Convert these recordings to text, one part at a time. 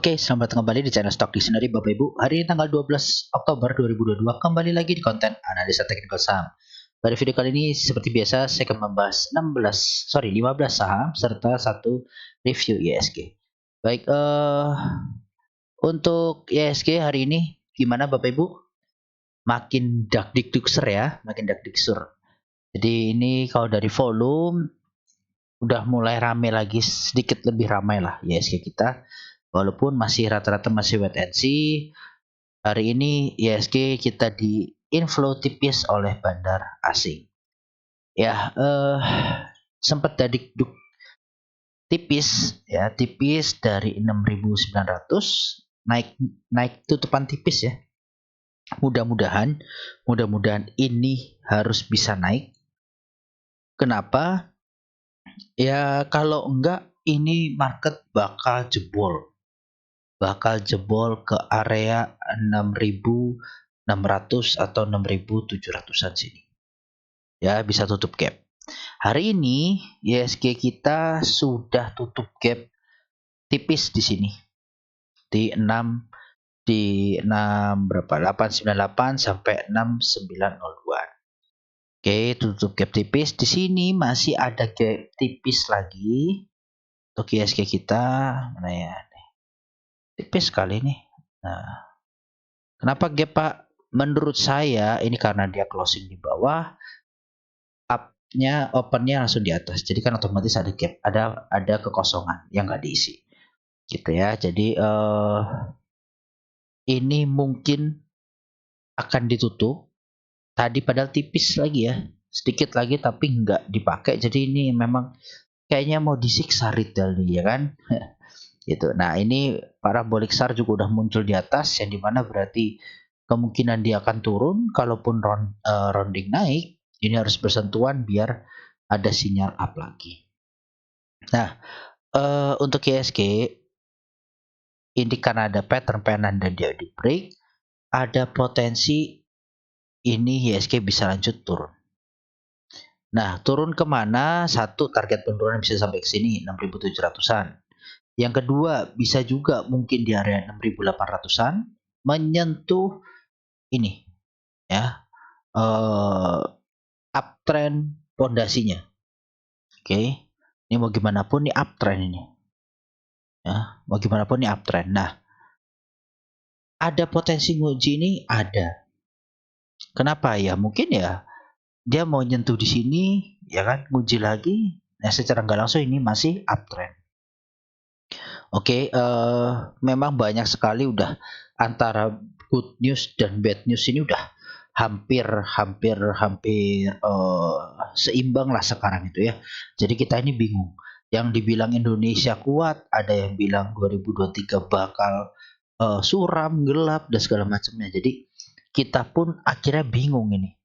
Oke, selamat datang kembali di channel Stock Dictionary Bapak Ibu. Hari ini tanggal 12 Oktober 2022 kembali lagi di konten analisa teknikal saham. Pada video kali ini seperti biasa saya akan membahas 15 saham serta satu review ISG. Baik, untuk ISG hari ini gimana Bapak Ibu? Makin dakdikdukser ya, makin dakdiksur. Jadi ini kalau dari volume udah mulai ramai lagi, sedikit lebih ramai lah ISG kita. Walaupun masih rata-rata masih wait and see, hari ini ISG kita di inflow tipis oleh bandar asing. Ya, sempat duk tipis ya, tipis dari 6.900 naik tutupan tipis ya. Mudah-mudahan ini harus bisa naik. Kenapa? Ya kalau enggak ini market bakal jebol ke area 6.600 atau 6.700-an sini. Ya, bisa tutup gap. Hari ini ISG kita sudah tutup gap tipis di sini. Di 6 berapa? 898 sampai 6902. Oke, tutup gap tipis. Di sini masih ada gap tipis lagi untuk ISG kita. Mana ya? Tipis sekali nih. Nah, kenapa gap Pak? Menurut saya ini karena dia closing di bawah, opennya langsung di atas. Jadi kan otomatis ada gap, ada kekosongan yang nggak diisi, gitu ya. Jadi ini mungkin akan ditutup. Tadi padahal tipis lagi ya, sedikit lagi tapi nggak dipakai. Jadi ini memang kayaknya mau disiksa retail nih ya kan. Gitu. Nah ini parabolic SAR juga udah muncul di atas, yang dimana berarti kemungkinan dia akan turun. Kalaupun rounding naik, ini harus bersentuhan biar ada sinyal up lagi. Nah untuk ISG ini karena ada pattern penan dan dia di break, ada potensi ini ISG bisa lanjut turun. Nah turun kemana? Satu, target penurunan bisa sampai ke sini 6.700-an. Yang kedua, bisa juga mungkin di area 6.800-an menyentuh ini ya, uptrend pondasinya. Oke. Ini mau gimana pun nih uptrend ini. Ya, mau gimana pun nih uptrend. Nah, ada potensi nguji ini ada. Kenapa ya? Mungkin ya dia mau nyentuh di sini ya kan, nguji lagi. Nah, secara nggak langsung ini masih uptrend. Oke, memang banyak sekali udah antara good news dan bad news ini udah hampir seimbang lah sekarang itu ya. Jadi kita ini bingung. Yang dibilang Indonesia kuat, ada yang bilang 2023 bakal suram, gelap dan segala macamnya. Jadi kita pun akhirnya bingung ini.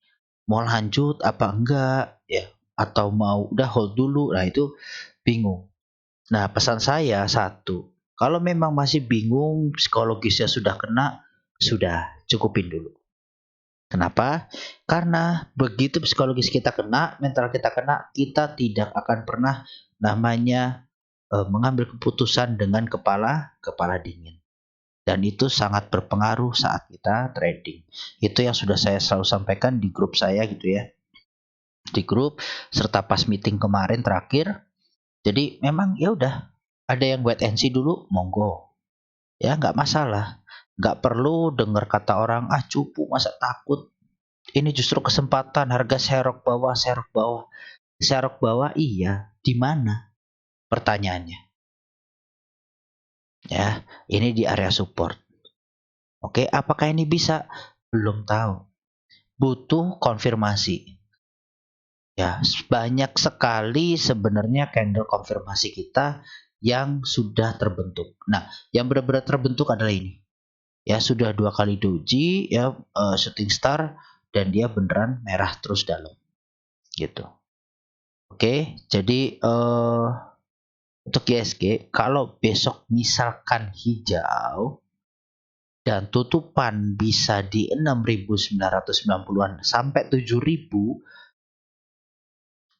Mau lanjut apa enggak ya, atau mau udah hold dulu. Nah, itu bingung. Nah, pesan saya satu, kalau memang masih bingung, psikologisnya sudah kena, sudah cukupin dulu. Kenapa? Karena begitu psikologis kita kena, mental kita kena, kita tidak akan pernah namanya mengambil keputusan dengan kepala dingin. Dan itu sangat berpengaruh saat kita trading. Itu yang sudah saya selalu sampaikan di grup saya gitu ya. Di grup serta pas meeting kemarin terakhir. Jadi memang ya udah, ada yang wait and see dulu, monggo. Ya nggak masalah. Nggak perlu dengar kata orang, cupu masa takut. Ini justru kesempatan, harga serok bawah. Serok bawah iya, di mana? Pertanyaannya. Ya, ini di area support. Oke, apakah ini bisa? Belum tahu. Butuh konfirmasi. Ya, banyak sekali sebenarnya candle konfirmasi kita yang sudah terbentuk. Nah, yang benar-benar terbentuk adalah ini. Ya, sudah 2 kali doji ya, shooting star, dan dia beneran merah terus dalam. Gitu. Oke, jadi untuk ISG kalau besok misalkan hijau dan tutupan bisa di 6.990-an sampai 7.000.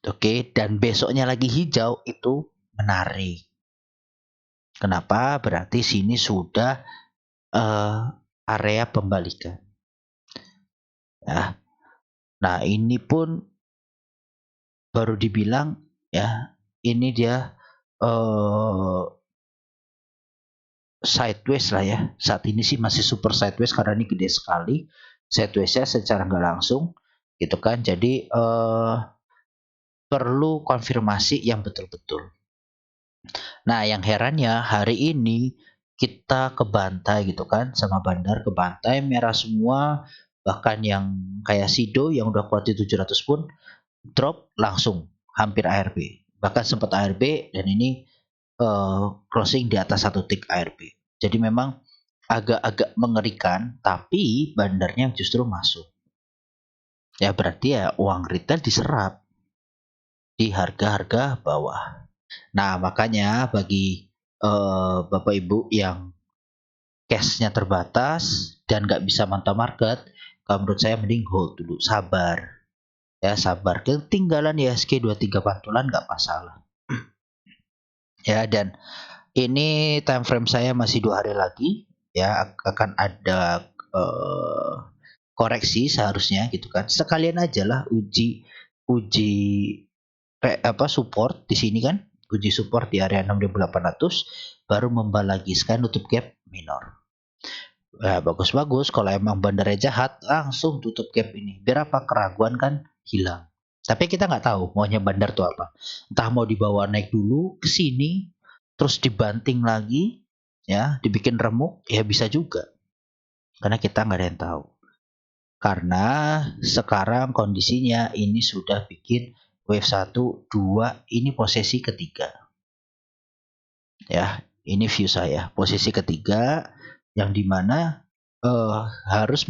Oke, dan besoknya lagi hijau, itu menarik. Kenapa? Berarti sini sudah area pembalikan. Ya. Nah, ini pun baru dibilang ya, ini dia sideways lah ya. Saat ini sih masih super sideways karena ini gede sekali. Sidewaysnya secara nggak langsung gitu kan. Jadi perlu konfirmasi yang betul-betul. Nah, yang herannya hari ini kita kebantai gitu kan sama Bandar, kebantai merah semua, bahkan yang kayak Sido yang udah kuat di 700 pun drop langsung hampir ARB. Bahkan sempat ARB dan ini closing di atas 1 tick ARB. Jadi memang agak-agak mengerikan, tapi Bandarnya justru masuk. Ya berarti ya uang retail diserap di harga-harga bawah. Nah, makanya bagi Bapak Ibu yang cashnya terbatas dan nggak bisa mantau market, kalau menurut saya mending hold dulu, sabar. Ya, sabar. Ketinggalan ISG 23 pantulan nggak masalah. Ya, dan ini time frame saya masih 2 hari lagi. Ya, akan ada koreksi seharusnya gitu kan. Sekalian aja lah uji uji support di sini kan, uji support di area 6.800 baru membalagiskan nutup gap minor. Ya, bagus-bagus kalau emang bandarnya jahat langsung tutup gap ini. Biar apa, keraguan kan hilang. Tapi kita nggak tahu maunya bandar tuh apa. Entah mau dibawa naik dulu ke sini terus dibanting lagi ya, dibikin remuk ya bisa juga. Karena kita nggak ada yang tahu. Karena sekarang kondisinya ini sudah bikin wave 1, 2, ini posisi ketiga. Ya, ini view saya. Posisi ketiga yang dimana harus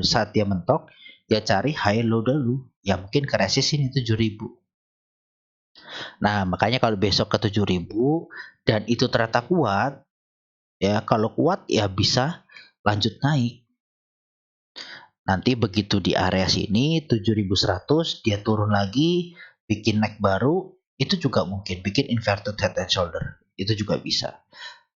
saat dia mentok, ya cari high low dulu. Ya mungkin ke resist ini 7.000. Nah, makanya kalau besok ke 7.000 dan itu ternyata kuat, ya kalau kuat ya bisa lanjut naik. Nanti begitu di area sini 7.100 dia turun lagi, bikin neck baru, itu juga mungkin bikin inverted head and shoulder. Itu juga bisa.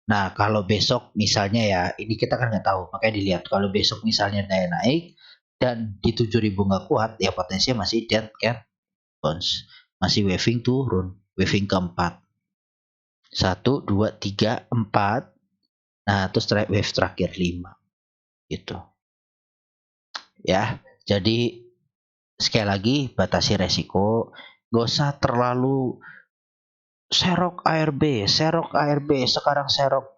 Nah, kalau besok misalnya ya, ini kita kan nggak tahu, makanya dilihat. Kalau besok misalnya daya naik dan di 7.000 nggak kuat, ya potensinya masih dead cat bounce, masih waving turun, waving keempat. 1, 2, 3, 4. Nah, terus wave terakhir 5. Gitu. Ya, jadi sekali lagi batasi resiko, gak usah terlalu serok ARB, sekarang serok.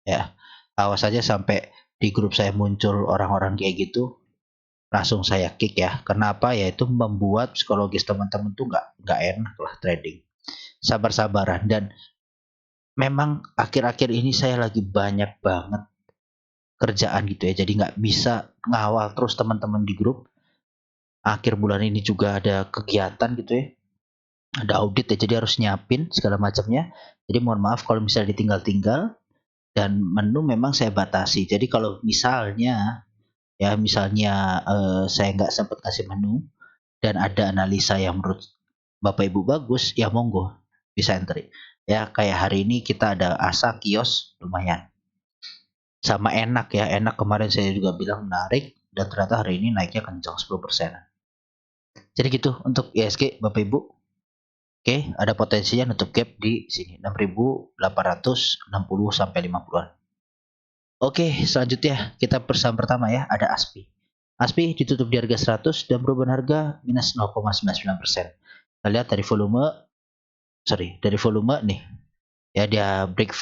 Ya, awas aja sampai di grup saya muncul orang-orang kayak gitu, langsung saya kick ya. Kenapa? Ya itu membuat psikologis teman-teman tuh nggak enak lah trading. Sabar-sabaran, dan memang akhir-akhir ini saya lagi banyak banget kerjaan gitu ya, jadi nggak bisa ngawal terus teman-teman di grup. Akhir bulan ini juga ada kegiatan gitu ya, ada audit ya, jadi harus nyiapin segala macamnya. Jadi mohon maaf kalau misalnya ditinggal-tinggal, dan menu memang saya batasi. Jadi kalau misalnya saya nggak sempat kasih menu dan ada analisa yang menurut Bapak Ibu bagus, ya monggo bisa entry. Ya kayak hari ini kita ada asa kios lumayan. Sama enak ya, enak kemarin saya juga bilang menarik dan ternyata hari ini naiknya kencang 10%. Jadi gitu untuk ISG Bapak Ibu. Oke, ada potensinya nutup gap di sini 6.860 sampai 50-an. Oke, selanjutnya kita bersama pertama ya, ada ASPI. ASPI ditutup di harga 100 dan perubahan harga minus 0,99%. Kita lihat dari volume nih. Ya, dia break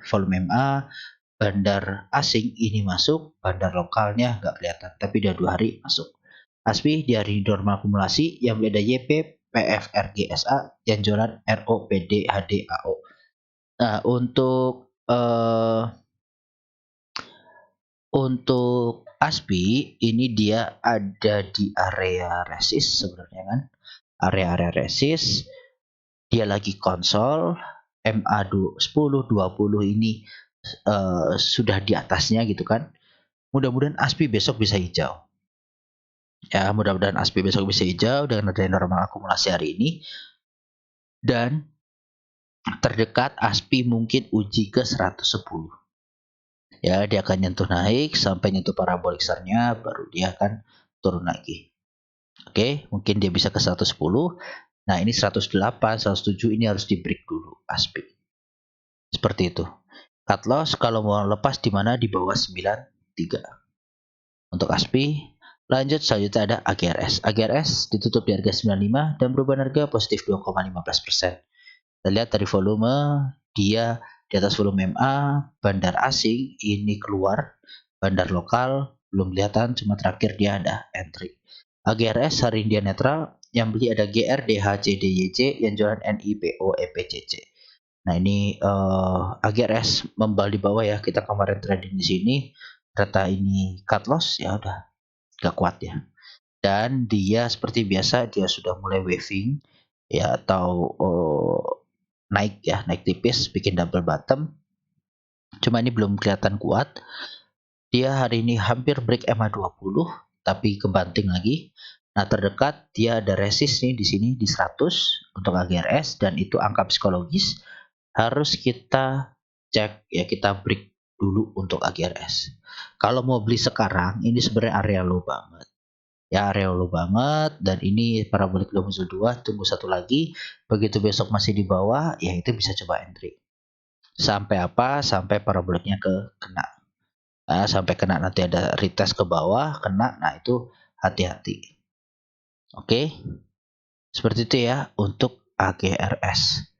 volume MA, bandar asing ini masuk, bandar lokalnya nggak kelihatan, tapi dia 2 hari masuk. ASPI di hari normal akumulasi yang beda YP, PFRGSA, yang jualan ROPD HDAO. Nah, untuk ASPI ini dia ada di area resist sebenarnya kan. Area resist, dia lagi konsol MA 10 20 ini sudah di atasnya gitu kan. Mudah-mudahan ASPI besok bisa hijau. Ya, mudah-mudahan ASPI besok bisa hijau dengan adanya normal akumulasi hari ini. Dan terdekat ASPI mungkin uji ke 110. Ya, dia akan nyentuh naik sampai nyentuh parabolik SAR-nya, baru dia akan turun lagi. Oke, mungkin dia bisa ke 110. Nah, ini 108, 107 ini harus di break dulu ASPI. Seperti itu. Cut loss kalau mau lepas di mana di bawah 93. Untuk ASPI, lanjut selanjutnya ada AGRS. AGRS ditutup di harga 95 dan perubahan harga positif 2,15%. Kita lihat dari volume, dia di atas volume MA, bandar asing ini keluar, bandar lokal belum kelihatan, cuma terakhir dia ada entry. AGRS hari ini dia netral, yang beli ada GR, DH, CDYC, yang jualan NIPO, EPCC. Nah ini AGRS membal di bawah ya, kita kemarin trading di sini, data ini cut loss ya udah gak kuat ya. Dan dia seperti biasa dia sudah mulai waving ya atau naik ya, naik tipis bikin double bottom. Cuma ini belum kelihatan kuat. Dia hari ini hampir break MA20 tapi kebanting lagi. Nah, terdekat dia ada resist nih di sini di 100 untuk AGRS dan itu angka psikologis harus kita cek ya, kita break dulu untuk AGRS. Kalau mau beli sekarang ini sebenarnya area low banget. Ya, area low banget dan ini parabolik udah muncul 2, tunggu satu lagi. Begitu besok masih di bawah, ya itu bisa coba entry. Sampai apa? Sampai paraboliknya kena. Nah, sampai kena nanti ada retest ke bawah, kena. Nah, itu hati-hati. Oke. Seperti itu ya untuk AGRS.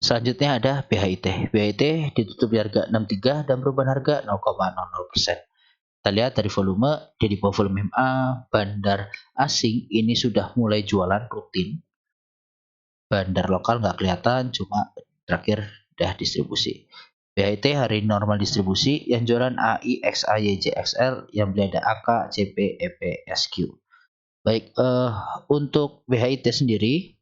Selanjutnya ada BHIT. BHIT ditutup di harga 63 dan perubahan harga 0,00%. Kita lihat dari volume, dia di bawah volume MA, bandar asing ini sudah mulai jualan rutin. Bandar lokal nggak kelihatan, cuma terakhir udah distribusi. BHIT hari normal distribusi, yang jualan AI, XAY, JXL, yang beli ada AK, CP, EP, SQ. Baik, untuk BHIT sendiri,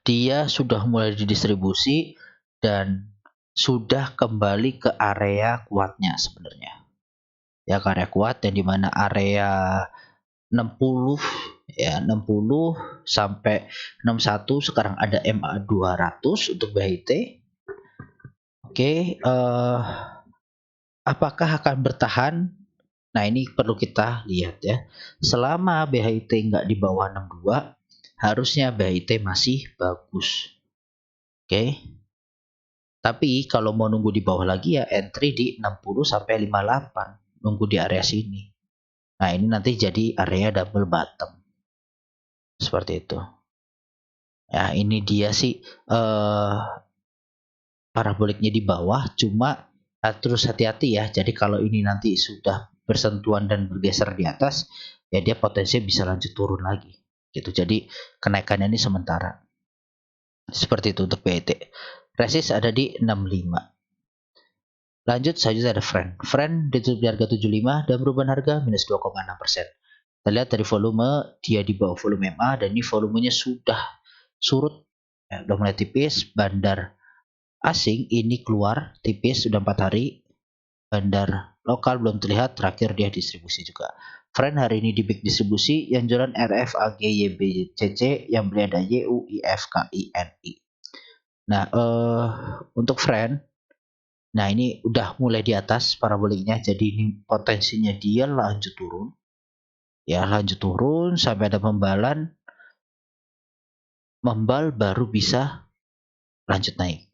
dia sudah mulai didistribusi dan sudah kembali ke area kuatnya sebenarnya. Ya, ke area kuat yang dimana area 60 ya 60 sampai 61 sekarang ada MA 200 untuk BHIT. Oke, apakah akan bertahan? Nah, ini perlu kita lihat ya. Selama BHIT nggak di bawah 62, harusnya BHIT masih bagus. Oke. Tapi kalau mau nunggu di bawah lagi ya entry di 60 sampai 58. Nunggu di area sini. Nah, ini nanti jadi area double bottom. Seperti itu. Ya, ini dia sih paraboliknya di bawah, cuma terus hati-hati ya. Jadi kalau ini nanti sudah bersentuhan dan bergeser di atas, ya dia potensi bisa lanjut turun lagi. Gitu. Jadi kenaikannya ini sementara. Seperti itu untuk BHIT. Resist ada di 65. Lanjut saja ada Friend. Friend ditutup di harga 75 dan perubahan harga minus 2,6%. Kita lihat dari volume, dia di bawah volume MA dan ini volumenya sudah surut. Ya, udah mulai tipis. Bandar asing ini keluar tipis sudah 4 hari. Bandar lokal belum terlihat, terakhir dia distribusi juga. Friend hari ini di big distribusi, yang jualan RF, AG, YB, CC, yang beli ada YU, IF, KI, NI. Nah, untuk Friend, nah ini udah mulai di atas paraboliknya, jadi ini potensinya dia lanjut turun. Ya, lanjut turun sampai ada pembalan, membal baru bisa lanjut naik.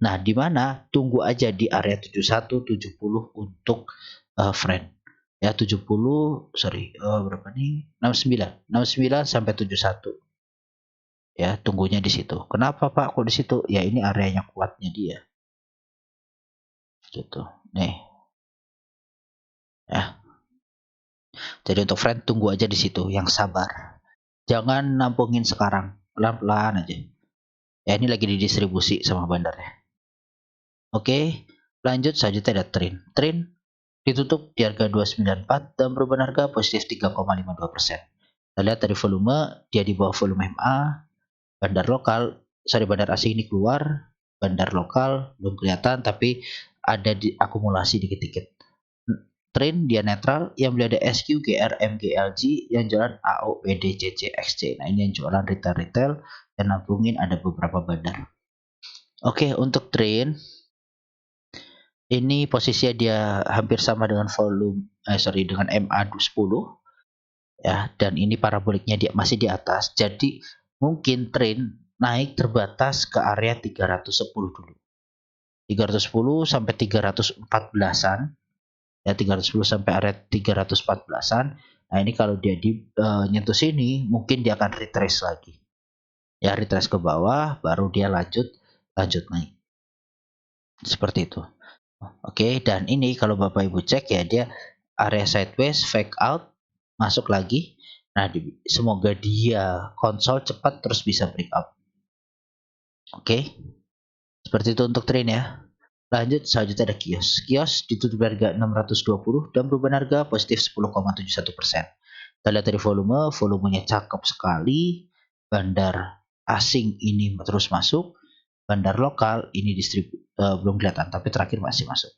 Nah, di mana tunggu aja di area 71 70 untuk Friend. Ya 70, sorry, berapa nih? 69 sampai 71. Ya, tunggunya di situ. Kenapa Pak kok di situ? Ya ini areanya kuatnya dia. Gitu. Nih. Ya. Jadi untuk Friend tunggu aja di situ, yang sabar. Jangan nampungin sekarang, pelan-pelan aja. Ya ini lagi didistribusi sama bandarnya. Oke, lanjut saja ada Trin. Trin ditutup di harga 294 dan perubahan harga positif 3,52%. Kita lihat dari volume, dia di bawah volume MA, bandar lokal, bandar asing ini keluar, bandar lokal belum kelihatan tapi ada di akumulasi dikit-dikit. Train dia netral, yang beli ada SQ, GR, MGLG, yang jualan AO, PD, CC, XC. Nah ini yang jualan retail, yang nabungin ada beberapa bandar. Oke, untuk train ini posisinya dia hampir sama dengan dengan MA10 ya, dan ini paraboliknya dia masih di atas. Jadi mungkin train naik terbatas ke area 310 dulu. 310 sampai 314-an ya, 310 sampai area 314-an. Nah, ini kalau dia nyentuh sini mungkin dia akan retrace lagi. Ya, retrace ke bawah baru dia lanjut naik. Seperti itu. Oke, dan ini kalau Bapak Ibu cek ya, dia area sideways, fake out, masuk lagi. Nah, semoga dia konsol cepat terus bisa breakout. Oke. Seperti itu untuk train ya. Lanjut, selanjutnya ada kios. Kios ditutup harga 620 dan perubahan harga positif 10,71%. Kita lihat dari volumenya cakep sekali. Bandar asing ini terus masuk. Bandar lokal ini belum kelihatan, tapi terakhir masih masuk.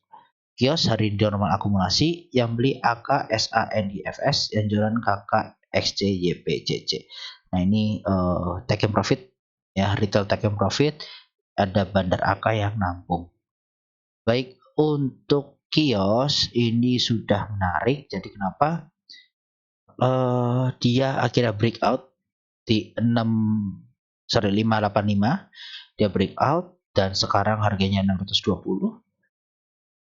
Kios hari ini normal akumulasi, yang beli AK, SA, NIFS, yang jualan KK, XC, YP, CC. Nah, ini take and profit ya, retail take and profit, ada bandar AK yang nampung. Baik, untuk kios ini sudah menarik, jadi kenapa dia akhirnya breakout di 585, dia breakout dan sekarang harganya 620.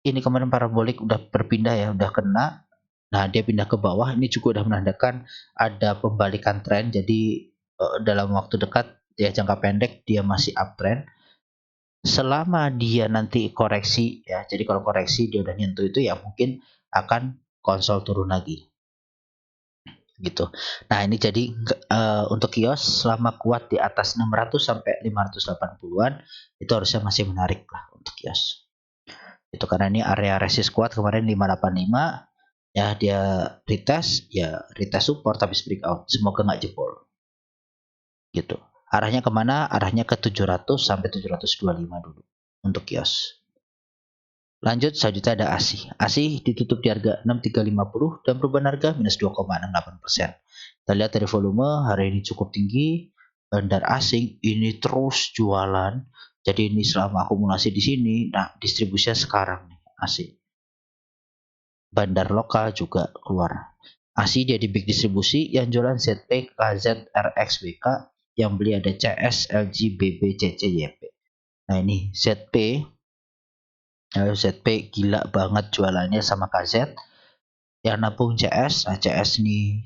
Ini kemarin parabolik udah berpindah ya, udah kena. Nah, dia pindah ke bawah. Ini juga udah menandakan ada pembalikan tren. Jadi dalam waktu dekat ya, jangka pendek dia masih uptrend. Selama dia nanti koreksi ya, jadi kalau koreksi dia udah nyentuh itu ya mungkin akan konsol turun lagi. Gitu. Nah, ini jadi untuk kios selama kuat di atas 600 sampai 580-an itu harusnya masih menarik lah untuk kios. Itu karena ini area resist kuat kemarin 585 ya, dia retest support habis breakout, semoga nggak jebol gitu. Arahnya kemana? Arahnya ke 700 sampai 725 dulu untuk kios. Lanjut, selanjutnya ada ASI. ASI ditutup di harga 6350 dan perubahan harga minus 2,68%. Kita lihat dari volume hari ini cukup tinggi. Bandar asing ini terus jualan. Jadi ini selama akumulasi di sini. Nah, distribusinya sekarang nih ASI. Bandar lokal juga keluar. ASI dia di big distribusi, yang jualan ZP, KZ, RX, BK, yang beli ada CS, LG, BB, CC, YP. Nah, ini ZP gila banget jualannya sama KZ. Yang nabung CS, nah CS nih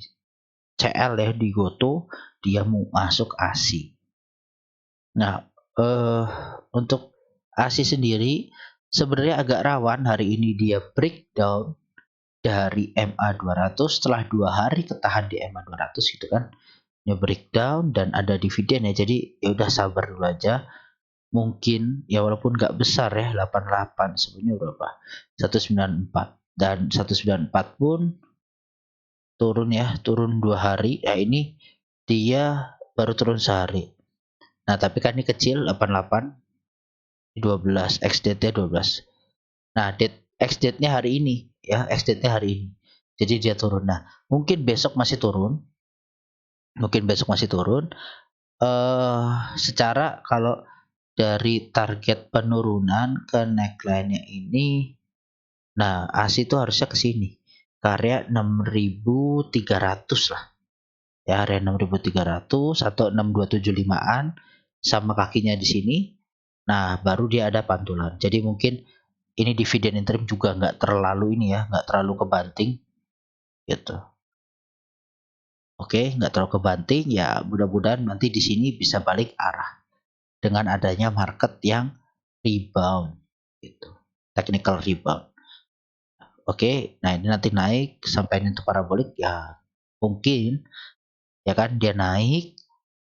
CL ya di Goto, dia mau masuk ASI. Nah, untuk ASI sendiri sebenarnya agak rawan. Hari ini dia breakdown dari MA200 setelah 2 hari ketahan di MA200 gitu kan. Ya breakdown dan ada dividen ya. Jadi ya udah sabar dulu aja. Mungkin ya walaupun nggak besar ya, 88 sebenarnya berapa? 194, dan 194 pun turun ya, turun 2 hari. Ya ini dia baru turun sehari. Nah, tapi kan ini kecil 88 12, X date-nya 12. Nah, X date-nya hari ini ya, X date-nya hari ini. Jadi dia turun. Nah, mungkin besok masih turun. Secara kalau dari target penurunan ke neckline-nya ini, nah ASI itu harusnya ke sini, ke area 6.300 lah. Ya, area 6.300 atau 6.275-an sama kakinya di sini. Nah, baru dia ada pantulan. Jadi mungkin ini dividen interim juga nggak terlalu ini ya, nggak terlalu kebanting gitu. Oke, nggak terlalu kebanting ya, mudah-mudahan nanti di sini bisa balik arah dengan adanya market yang rebound gitu. Technical rebound. Oke, nah ini nanti naik sampai nyentuh parabolik ya, mungkin ya kan dia naik,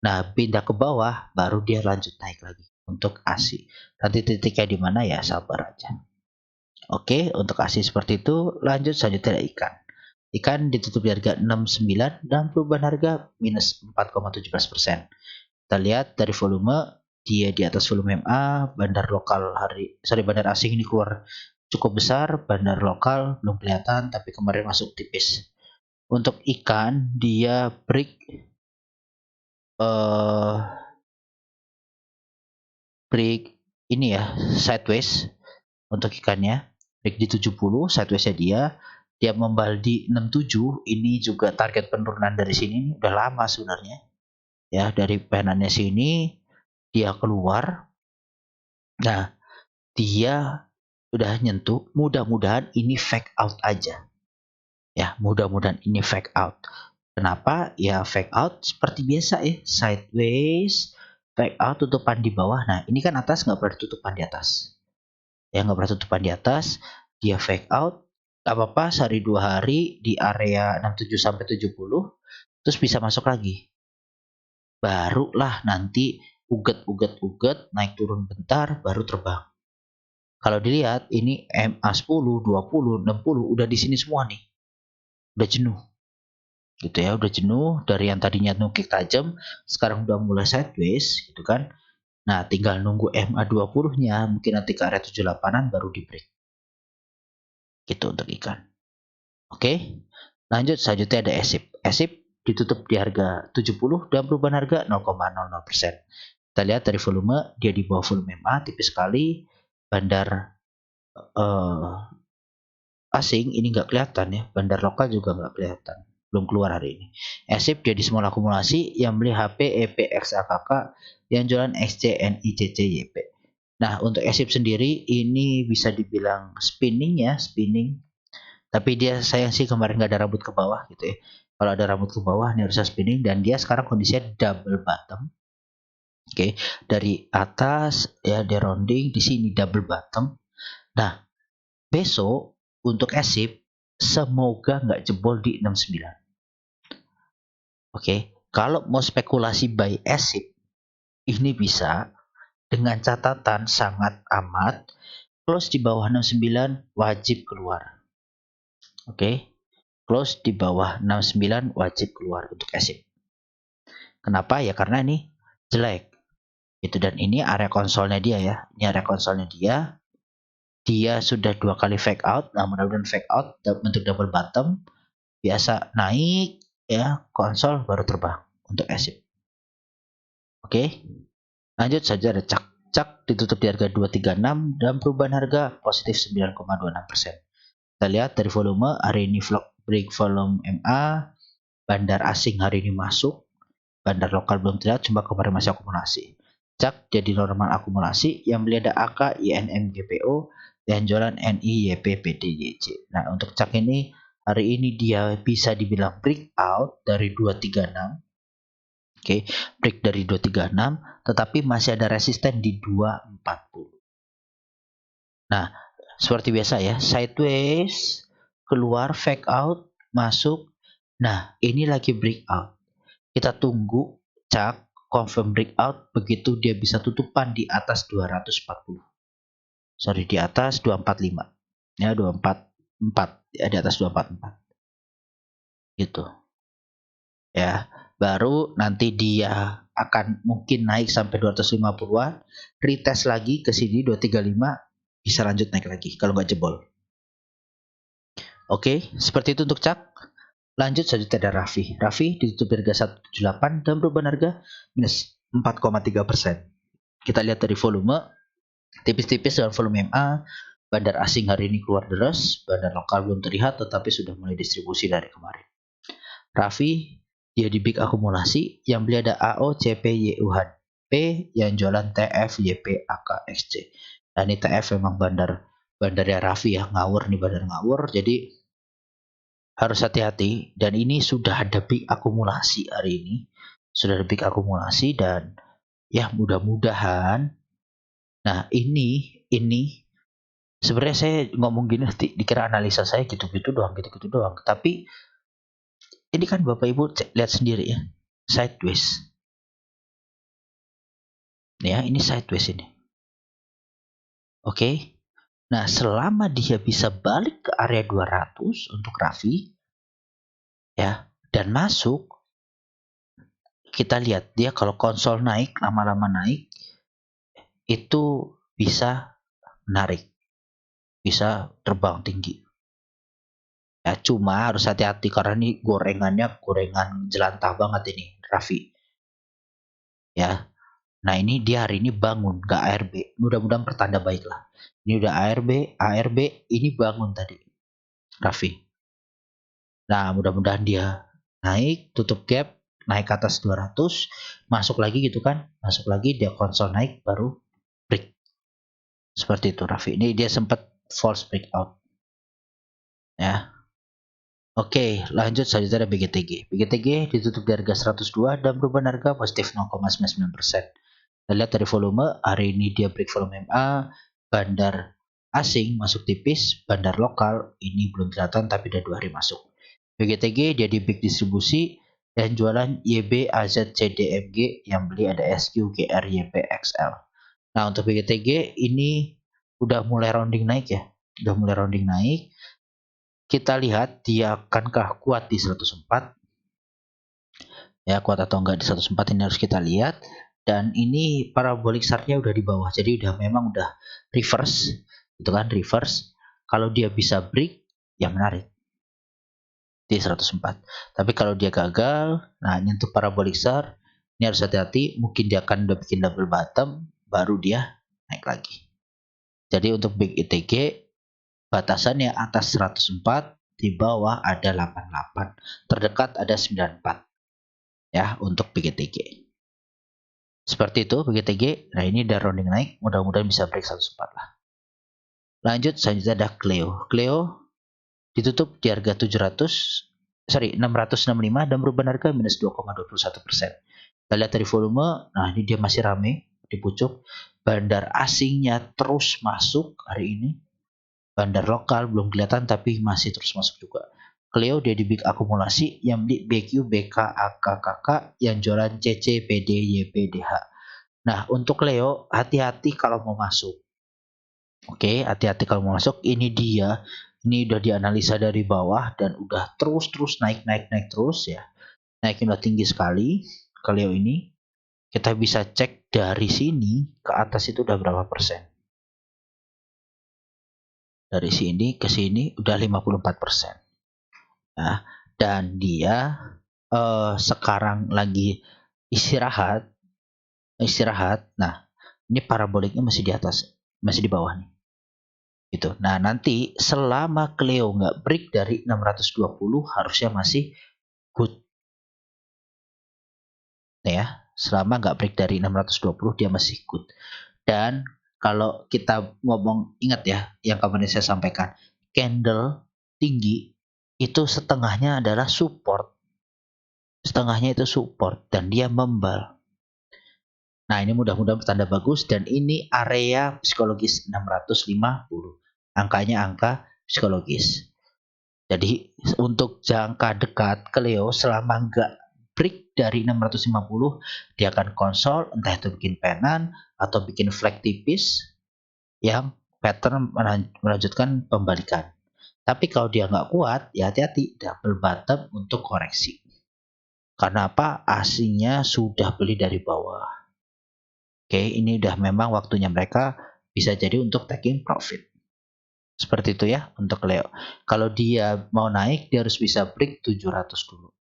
nah pindah ke bawah baru dia lanjut naik lagi untuk ASI. Nanti titiknya di mana ya sabar aja. Oke, untuk ASI seperti itu. Lanjut selanjutnya ada ikan. Ikan ditutup di harga 69 dan perubahan harga minus 4,17%. Kita lihat dari volume, dia di atas volume MA. Bandar asing ini keluar cukup besar, bandar lokal belum kelihatan tapi kemarin masuk tipis. Untuk ikan dia break break ini ya, sideways untuk ikannya, break di 70 sidewaysnya dia membal di 67. Ini juga target penurunan dari sini nih, udah lama sebenarnya ya, dari penannya sini dia keluar. Nah, dia udah nyentuh, mudah-mudahan ini fake out aja ya, mudah-mudahan ini fake out. Kenapa? Ya fake out seperti biasa ya, sideways, fake out, tutupan di bawah. Nah ini kan atas nggak pernah tutupan di atas, ya nggak pernah tutupan di atas, dia fake out, nggak apa-apa, sehari 2 hari di area 67 sampai 70, terus bisa masuk lagi. Barulah nanti uget naik turun bentar, baru terbang. Kalau dilihat ini MA 10, 20, 60 udah di sini semua nih, udah jenuh. Gitu ya, udah jenuh dari yang tadinya nukik tajam, sekarang udah mulai sideways gitu kan. Nah, tinggal nunggu MA20-nya, mungkin nanti ke area 78-an baru di break. Gitu untuk ikan. Oke. Lanjut, selanjutnya ada ESIP. ESIP ditutup di harga 70 dan perubahan harga 0,00%. Kita lihat dari volume, dia di bawah volume MA, tipis sekali. Bandar asing ini nggak kelihatan ya, bandar lokal juga nggak kelihatan, belum keluar hari ini. ESIP dia di small akumulasi, yang beli HP, EP, XAKK, yang jualan XC, NI, CC, YP. Nah untuk ESIP sendiri ini bisa dibilang spinning ya, spinning. Tapi dia sayang sih kemarin nggak ada rambut ke bawah gitu ya. Kalau ada rambut ke bawah ini harusnya spinning, dan dia sekarang kondisinya double bottom. Oke, dari atas ya dia rounding, di sini double bottom. Nah besok untuk ESIP semoga nggak jebol di 69. Oke, kalau mau spekulasi buy ESIP ini bisa dengan catatan sangat amat close di bawah 69 wajib keluar. Oke, close di bawah 69 wajib keluar untuk ESIP. Kenapa? Ya karena ini jelek. Itu, dan ini area konsolnya dia ya. Ini area konsolnya dia. Dia sudah 2 kali fake out. Nah, mudah-mudahan fake out bentuk double bottom. Biasa naik ya, konsol baru terbang untuk ESIP. Oke. Lanjut saja ada cak. Cak ditutup di harga 236 dan perubahan harga positif 9,26%. Kita lihat dari volume, hari ini break volume MA, bandar asing hari ini masuk, bandar lokal belum terlihat, cuma kemarin masih akumulasi. Cak jadi normal akumulasi, yang beli ada AK, INM, GPO, dan jualan NI, YP, PD, YC. Nah untuk cak ini hari ini dia bisa dibilang breakout dari 236. Oke, break dari 236, tetapi masih ada resisten di 240. Nah, seperti biasa ya, sideways, keluar, fake out, masuk. Nah, ini lagi breakout. Kita tunggu cak confirm breakout, begitu dia bisa tutupan di atas 240. Sorry, di atas 245. Ya, 244. Ya, di atas 244. Gitu. Ya, baru nanti dia akan mungkin naik sampai 250-an, retest lagi ke sini 235, bisa lanjut naik lagi kalau nggak jebol. Oke, seperti itu untuk cak. Lanjut saja ada Raffi. Raffi ditutup harga 178 dan perubahan harga minus 4,3%. Kita lihat dari volume, tipis-tipis dengan volume MA. Bandar asing hari ini keluar deras, bandar lokal belum terlihat tetapi sudah mulai distribusi dari kemarin. Raffi dia di big akumulasi, yang beli ada AO, CP, YUHP, yang jualan TF, YP, AK, XC. Nah ini TF memang bandarnya Raffi ya, ngawur nih, bandar ngawur, jadi harus hati-hati. Dan ini sudah ada big akumulasi hari ini, sudah ada big akumulasi, dan ya mudah-mudahan. Nah ini sebenarnya saya ngomong gini nanti dikira analisa saya gitu-gitu doang, tapi ini kan Bapak Ibu lihat sendiri ya, sideways. Ya, ini sideways ini. Oke. Nah, selama dia bisa balik ke area 200 untuk Raffi ya, dan masuk, kita lihat dia kalau konsol naik, lama-lama naik, itu bisa menarik, bisa terbang tinggi. Ya, cuma harus hati-hati karena ini gorengan jelantah banget ini Raffi. Ya. Nah ini dia hari ini bangun, nggak ARB. Mudah-mudahan pertanda baik lah. Ini udah ARB, ini bangun tadi, Raffi. Nah mudah-mudahan dia naik, tutup gap, naik ke atas 200, masuk lagi gitu kan, masuk lagi dia konsol naik baru break. Seperti itu Raffi. Ini dia sempat false breakout. Ya. Oke, lanjut selanjutnya ada BGTG. BGTG ditutup di harga 102 dan perubahan harga positif 0,99%. Kita lihat dari volume, hari ini dia break volume MA, bandar asing masuk tipis, bandar lokal ini belum kelihatan tapi udah 2 hari masuk. BGTG dia di big distribusi dan jualan YB, AZ, CDMG, yang beli ada SQ, GR, YP, XL. Nah untuk BGTG ini udah mulai rounding naik ya, udah mulai rounding naik. Kita lihat dia akankah kuat di 104, ya kuat atau enggak di 104 ini harus kita lihat. Dan ini parabolic chart-nya udah di bawah, jadi memang udah reverse itu kan, reverse. Kalau dia bisa break ya menarik di 104, tapi kalau dia gagal, nah ini untuk parabolic chart ini harus hati-hati, mungkin dia akan udah bikin double bottom baru dia naik lagi. Jadi untuk big ITG batasannya atas 104, di bawah ada 88, terdekat ada 94 ya untuk BGTG. Seperti itu BGTG. Nah ini udah rounding naik, mudah-mudahan bisa break 104 lah. Lanjut selanjutnya ada Cleo. Cleo ditutup di harga 665 dan perubahan harga minus 2,21%. Kita lihat dari volume, nah ini dia masih rame di pucuk. Bandar asingnya terus masuk hari ini. Bandar lokal belum kelihatan tapi masih terus masuk juga. Cleo dia di big akumulasi, yang beli BQ, BK, AK, KK, yang jualan CC, PD, YP, DH. Nah untuk Cleo hati-hati kalau mau masuk. Oke, hati-hati kalau mau masuk. Ini dia, ini udah dianalisa dari bawah dan udah terus naik terus ya. Naiknya udah tinggi sekali Cleo ini. Kita bisa cek dari sini ke atas itu udah berapa persen. Dari sini ke sini udah 54%. Nah, dan dia sekarang lagi istirahat. Nah, ini paraboliknya masih di atas, masih di bawah nih. Gitu. Nah, nanti selama Cleo nggak break dari 620 harusnya masih good. Ya, selama nggak break dari 620 dia masih good. Dan kalau kita ngomong, ingat ya yang kemarin saya sampaikan, candle tinggi itu setengahnya adalah support. Setengahnya itu support dan dia membal. Nah ini mudah-mudahan pertanda bagus dan ini area psikologis 650. Angkanya angka psikologis. Jadi untuk jangka dekat Cleo selama nggak break dari 650 dia akan konsol, entah itu bikin penan atau bikin flag tipis yang pattern melanjutkan pembalikan. Tapi kalau dia nggak kuat ya hati-hati, double bottom untuk koreksi. Karena apa? Asingnya sudah beli dari bawah. Oke, ini udah memang waktunya mereka bisa jadi untuk taking profit. Seperti itu ya untuk Leo. Kalau dia mau naik, dia harus bisa break 700 dulu.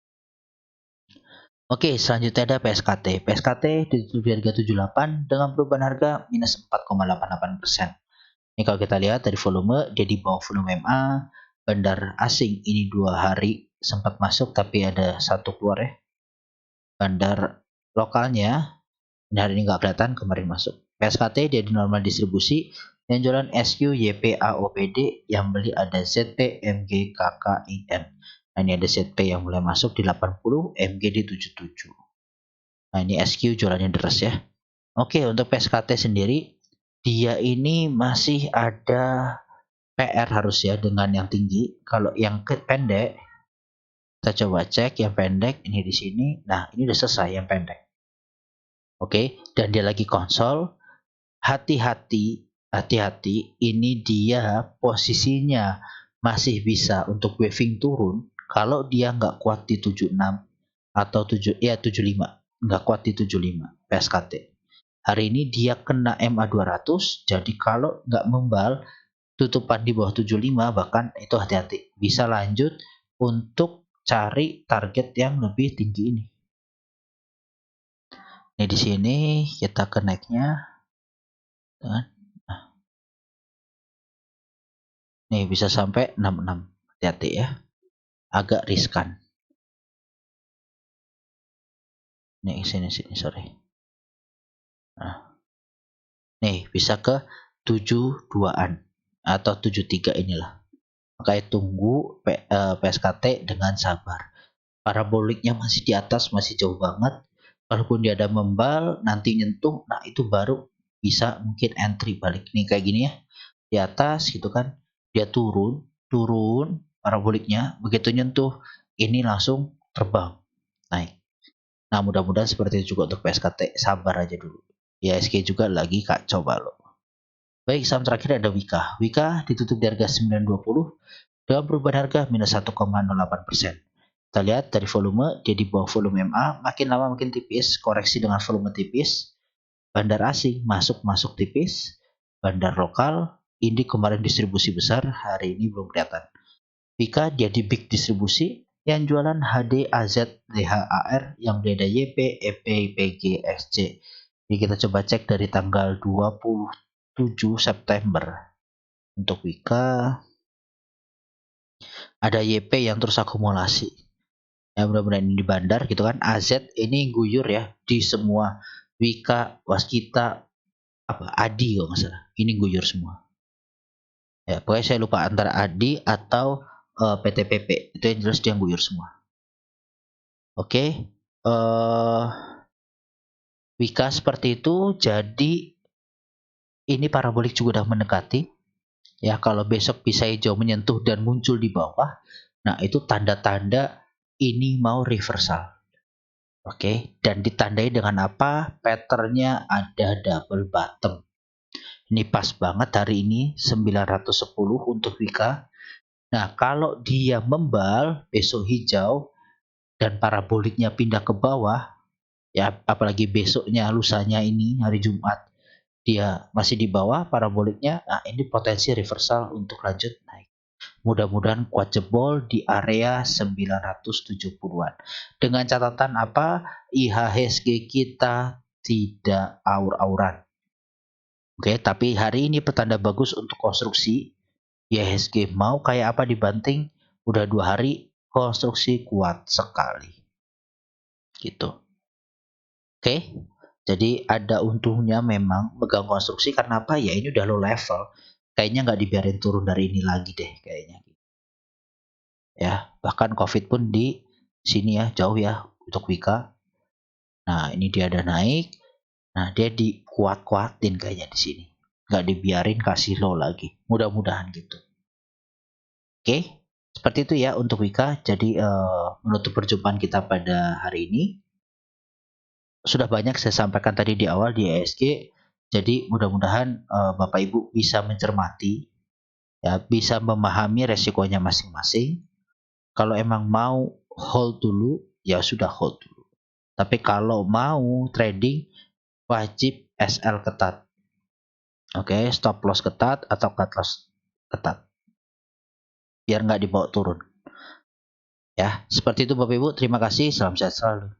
Oke, selanjutnya ada PSKT. PSKT ditutup di harga 78 dengan perubahan harga minus 4,88%. Ini kalau kita lihat dari volume, dia di bawah volume MA. Bandar asing ini 2 hari sempat masuk tapi ada satu keluar ya. Bandar lokalnya ini hari ini nggak kelihatan, kemarin masuk. PSKT dia di normal distribusi, yang jualan SQ, YP, AOPD, yang beli ada ZP, MG, KK, IN. Nah ini ada ZP yang mulai masuk di 80, MG di 77. Nah ini SQ jualannya deras ya. Oke, untuk PSKT sendiri, dia ini masih ada PR harus ya dengan yang tinggi. Kalau yang pendek, kita coba cek yang pendek ini di sini. Nah ini udah selesai yang pendek. Oke, dan dia lagi konsol. Hati-hati, ini dia posisinya masih bisa untuk waving turun kalau dia nggak kuat di 76 atau 75, nggak kuat di 75 PSKT. Hari ini dia kena MA 200, jadi kalau nggak membal tutupan di bawah 75 bahkan itu hati-hati, bisa lanjut untuk cari target yang lebih tinggi ini. Ini di sini kita connect-nya dengan nih bisa sampai 66. Hati-hati ya. Agak riskan. Nih sini sorry. Nah, nih bisa ke 72-an atau 73 inilah. Makanya tunggu PSKT dengan sabar. Paraboliknya masih di atas, masih jauh banget. Kalaupun dia ada membal, nanti nyentuh, nah itu baru bisa mungkin entry balik. Nih kayak gini ya, di atas gitu kan, dia turun paraboliknya, begitu nyentuh, ini langsung terbang, naik. Nah mudah-mudahan seperti itu juga untuk PSKT, sabar aja dulu. IHSG juga lagi kacau balau. Baik, saham terakhir ada Wika. Wika ditutup di harga 920 dengan perubahan harga minus 1,08%. Kita lihat dari volume, dia di bawah volume MA, makin lama makin tipis, koreksi dengan volume tipis. Bandar asing masuk tipis, bandar lokal, ini kemarin distribusi besar, hari ini belum kelihatan. Wika dia di big distribusi, yang jualan HD, AZ, DHAR, yang beda YP, EP, PG, XC. Jadi kita coba cek dari tanggal 27 September. Untuk Wika, ada YP yang terus akumulasi. Ya mudah-mudahan ini di bandar gitu kan. AZ ini guyur ya di semua. Wika, Waskita, apa Adi kalau nggak salah. Ini guyur semua. Ya pokoknya saya lupa antara Adi atau PTPP. Itu yang jelas dia guyur semua. Oke. Wika seperti itu. Jadi ini parabolik juga udah mendekati. Ya kalau besok bisa hijau menyentuh dan muncul di bawah. Nah itu tanda-tanda ini mau reversal. Oke, dan ditandai dengan apa? Patternnya ada double bottom. Ini pas banget hari ini 910 untuk Wika. Nah, kalau dia membal besok hijau dan paraboliknya pindah ke bawah, ya apalagi besoknya lusanya ini hari Jumat dia masih di bawah paraboliknya, nah ini potensi reversal untuk lanjut naik. Mudah-mudahan kuat jebol di area 970-an. Dengan catatan apa? IHSG kita tidak aur-auran. Oke, tapi hari ini petanda bagus untuk konstruksi. IHSG mau kayak apa dibanting? Udah 2 hari konstruksi kuat sekali. Gitu. Oke. Jadi ada untungnya memang pegang konstruksi karena apa? Ya ini udah low level. Kayaknya nggak dibiarin turun dari ini lagi deh kayaknya. Ya, bahkan COVID pun di sini ya jauh ya untuk Wika. Nah, ini dia ada naik. Nah, dia dikuat-kuatin kayaknya di sini. Nggak dibiarin kasih low lagi. Mudah-mudahan gitu. Oke, seperti itu ya untuk Wika. Jadi menutup perjumpaan kita pada hari ini. Sudah banyak saya sampaikan tadi di awal di ESG. Jadi mudah-mudahan Bapak Ibu bisa mencermati, ya, bisa memahami resikonya masing-masing. Kalau emang mau hold dulu, ya sudah hold dulu. Tapi kalau mau trading, wajib SL ketat. Oke, stop loss ketat atau cut loss ketat. Biar nggak dibawa turun. Ya, seperti itu Bapak Ibu. Terima kasih. Salam sehat selalu.